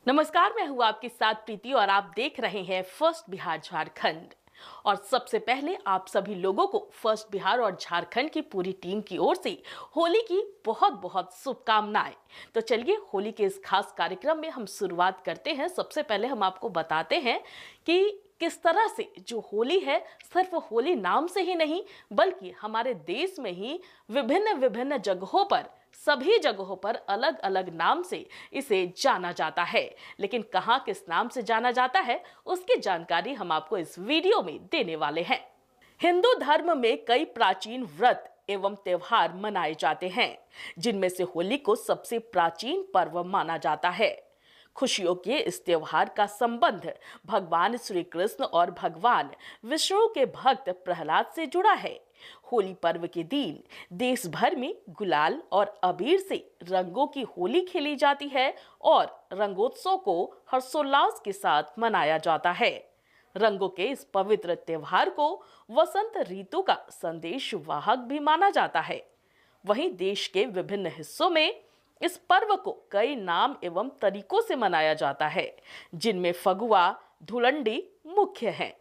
नमस्कार, मैं हूँ आपके साथ प्रीति और आप देख रहे हैं फर्स्ट बिहार झारखंड। और सबसे पहले आप सभी लोगों को फर्स्ट बिहार और झारखंड की पूरी टीम की ओर से होली की बहुत बहुत शुभकामनाएं। तो चलिए होली के इस खास कार्यक्रम में हम शुरुआत करते हैं। सबसे पहले हम आपको बताते हैं कि किस तरह से जो होली है सिर्फ होली नाम से ही नहीं बल्कि हमारे देश में ही विभिन्न विभिन्न जगहों पर, सभी जगहों पर अलग अलग नाम से इसे जाना जाता है। लेकिन कहाँ किस नाम से जाना जाता है उसकी जानकारी हम आपको इस वीडियो में देने वाले हैं। हिंदू धर्म में कई प्राचीन व्रत एवं त्योहार मनाए जाते हैं, जिनमें से होली को सबसे प्राचीन पर्व माना जाता है। खुशियों के इस त्योहार का संबंध भगवान श्री कृष्ण और भगवान विष्णु के भक्त प्रहलाद से जुड़ा है। होली पर्व के दिन देश भर में गुलाल और अबीर से रंगों की होली खेली जाती है और रंगोत्सव को हर्षोल्लास के साथ मनाया जाता है। रंगों के इस पवित्र त्योहार को वसंत ऋतु का संदेश वाहक भी माना जाता है। वहीं देश के विभिन्न हिस्सों में इस पर्व को कई नाम एवं तरीकों से मनाया जाता है, जिनमें फगुआ, धुलंडी मुख्य हैं।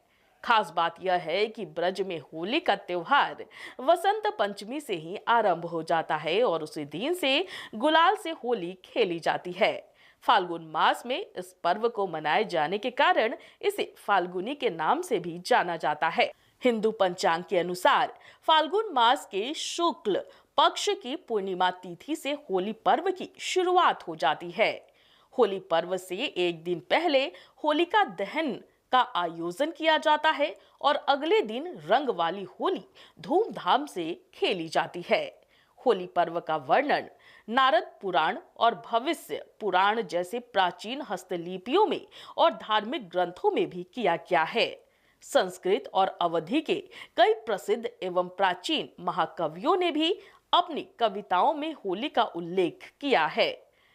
खास बात यह है कि ब्रज में होली का त्योहार वसंत पंचमी से ही आरंभ हो जाता है और उसी दिन से गुलाल से होली खेली जाती है। फाल्गुन मास में इस पर्व को मनाए जाने के कारण इसे फाल्गुनी के नाम से भी जाना जाता है। हिंदू पंचांग के अनुसार फाल्गुन मास के शुक्ल पक्ष की पूर्णिमा तिथि से होली पर्व की शुरुआत हो जाती है। होली पर्व से एक दिन पहले होलिका दहन का आयोजन किया जाता है और अगले दिन रंग वाली होली धूमधाम से खेली जाती है। होली पर्व का वर्णन नारद पुराण और भविष्य पुराण जैसे प्राचीन हस्तलिपियों में और धार्मिक ग्रंथों में भी किया गया है। संस्कृत और अवधी के कई प्रसिद्ध एवं प्राचीन महाकवियों ने भी अपनी कविताओं में होली का उल्लेख किया है।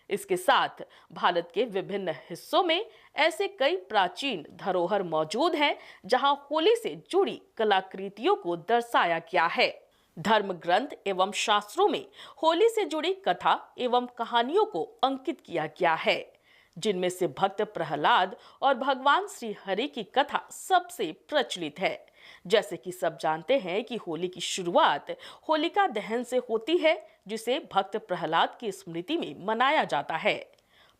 इसके साथ भारत के विभिन्न हिस्सों में ऐसे कई प्राचीन धरोहर मौजूद हैं जहां होली से जुड़ी कलाकृतियों को दर्शाया गया है। धर्म ग्रंथ एवं शास्त्रों में होली से जुड़ी कथा एवं कहानियों को अंकित किया गया है, जिनमें से भक्त प्रहलाद और भगवान श्री हरि की कथा सबसे प्रचलित है। जैसे कि सब जानते हैं कि होली की शुरुआत होलिका दहन से होती है, जिसे भक्त प्रहलाद की स्मृति में मनाया जाता है।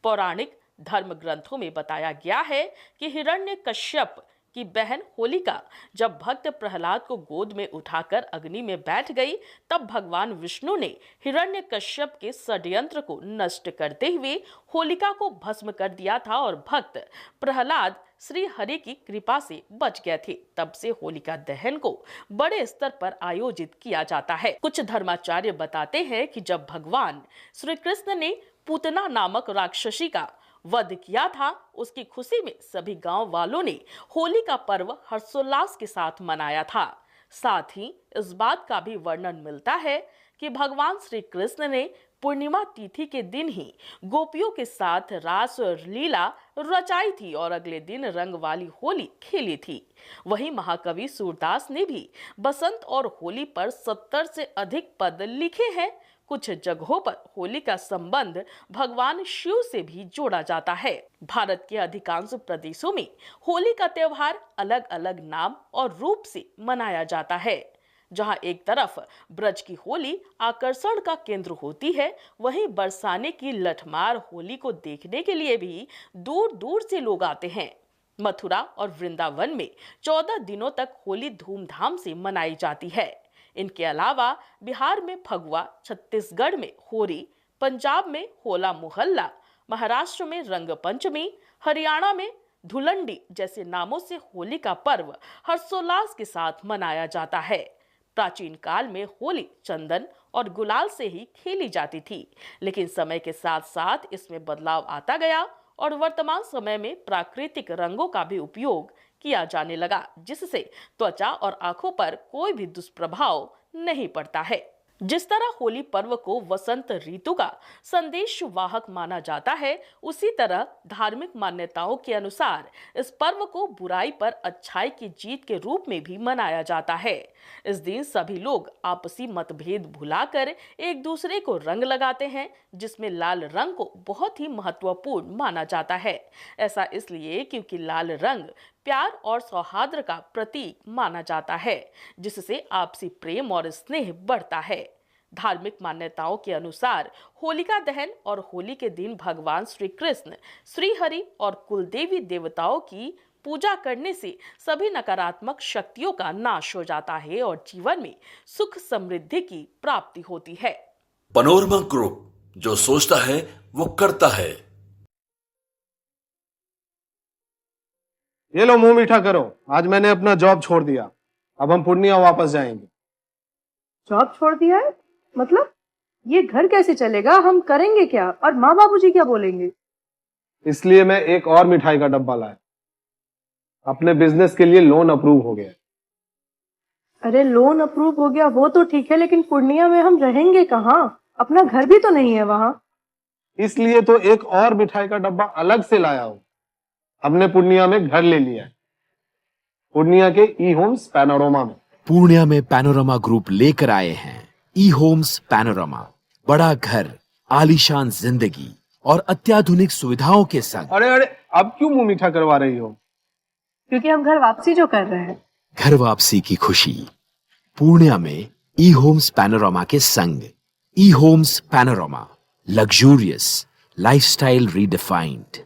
पौराणिक धर्म ग्रंथों में बताया गया है कि हिरण्यकश्यप की बहन होलिका जब भक्त प्रहलाद को गोद में उठाकर अग्नि में बैठ गई, तब भगवान विष्णु ने हिरण्यकश्यप के षड्यंत्र को नष्ट करते हुए होलिका को भस्म कर दिया था और भक्त प्रहलाद श्री हरि की कृपा से बच गए थे। तब से होलिका दहन को बड़े स्तर पर आयोजित किया जाता है। कुछ धर्माचार्य बताते हैं कि जब भगवान श्री कृष्ण ने पूतना नामक राक्षसी का वध किया था, उसकी खुशी में सभी गांव वालों ने होली का पर्व हर्षोल्लास के साथ मनाया था। साथ ही इस बात का भी वर्णन मिलता है कि भगवान श्री कृष्ण ने पूर्णिमा तिथि के दिन ही गोपियों के साथ रास लीला रचाई थी और अगले दिन रंग वाली होली खेली थी। वहीं महाकवि सूरदास ने भी बसंत और होली पर 70 से अधिक पद लिखे हैं। कुछ जगहों पर होली का संबंध भगवान शिव से भी जोड़ा जाता है। भारत के अधिकांश प्रदेशों में होली का त्योहार अलग अलग नाम और रूप से मनाया जाता है। जहां एक तरफ ब्रज की होली आकर्षण का केंद्र होती है, वहीं बरसाने की लठमार होली को देखने के लिए भी दूर दूर से लोग आते हैं। मथुरा और वृंदावन में 14 दिनों तक होली धूमधाम से मनाई जाती है। इनके अलावा बिहार में फगुआ, छत्तीसगढ़ में होरी, पंजाब में होला मोहल्ला, महाराष्ट्र में रंग पंचमी, हरियाणा में धुलंडी जैसे नामों से होली का पर्व हर्षोल्लास के साथ मनाया जाता है। प्राचीन काल में होली चंदन और गुलाल से ही खेली जाती थी, लेकिन समय के साथ साथ इसमें बदलाव आता गया और वर्तमान समय में प्राकृतिक रंगों का भी उपयोग किया जाने लगा, जिससे त्वचा और आंखों पर कोई भी दुष्प्रभाव नहीं पड़ता है। जिस तरह होली पर्व को वसंत ऋतु का संदेश वाहक माना जाता है, उसी तरह धार्मिक मान्यताओं के अनुसार इस पर्व को बुराई पर अच्छाई की जीत के रूप में भी मनाया जाता है। इस दिन सभी लोग आपसी मतभेद भुलाकर एक दूसरे को रंग लगाते हैं, जिसमें लाल रंग को बहुत ही महत्वपूर्ण माना जाता है। ऐसा इसलिए क्योंकि लाल रंग प्यार और सौहार्द का प्रतीक माना जाता है, जिससे आपसी प्रेम और स्नेह बढ़ता है। धार्मिक मान्यताओं के अनुसार होलिका दहन और होली के दिन भगवान श्री कृष्ण, श्री हरि और कुलदेवी देवताओं की पूजा करने से सभी नकारात्मक शक्तियों का नाश हो जाता है और जीवन में सुख समृद्धि की प्राप्ति होती है। पैनोरमा ग्रुप, जो सोचता है वो करता है। ये लो मुंह मीठा करो, आज मैंने अपना जॉब छोड़ दिया। अब हम पूर्णिया वापस जाएंगे। जॉब छोड़ दिया है? मतलब ये घर कैसे चलेगा? हम करेंगे क्या? और माँ बाबूजी क्या बोलेंगे? इसलिए मैं एक और मिठाई का डब्बा लाया। अपने बिजनेस के लिए लोन अप्रूव हो गया। अरे लोन अप्रूव हो गया वो तो ठीक है, लेकिन पूर्णिया में हम रहेंगे कहाँ? अपना घर भी तो नहीं है वहाँ। इसलिए तो एक और मिठाई का डब्बा अलग से लाया हूँ। हमने पूर्णिया में घर ले लिया है, पूर्णिया के ई होम्स पैनोरमा में। पूर्णिया में पैनोरमा ग्रुप लेकर आए हैं ई होम्स पैनोरमा। बड़ा घर, आलीशान जिंदगी और अत्याधुनिक सुविधाओं के संग। अरे अरे, अब क्यों मुंह मीठा करवा रही हो? क्योंकि हम घर वापसी जो कर रहे हैं। घर वापसी की खुशी पूर्णिया में ई होम्स पैनोरमा के संग। E homes panorama, luxurious lifestyle redefined.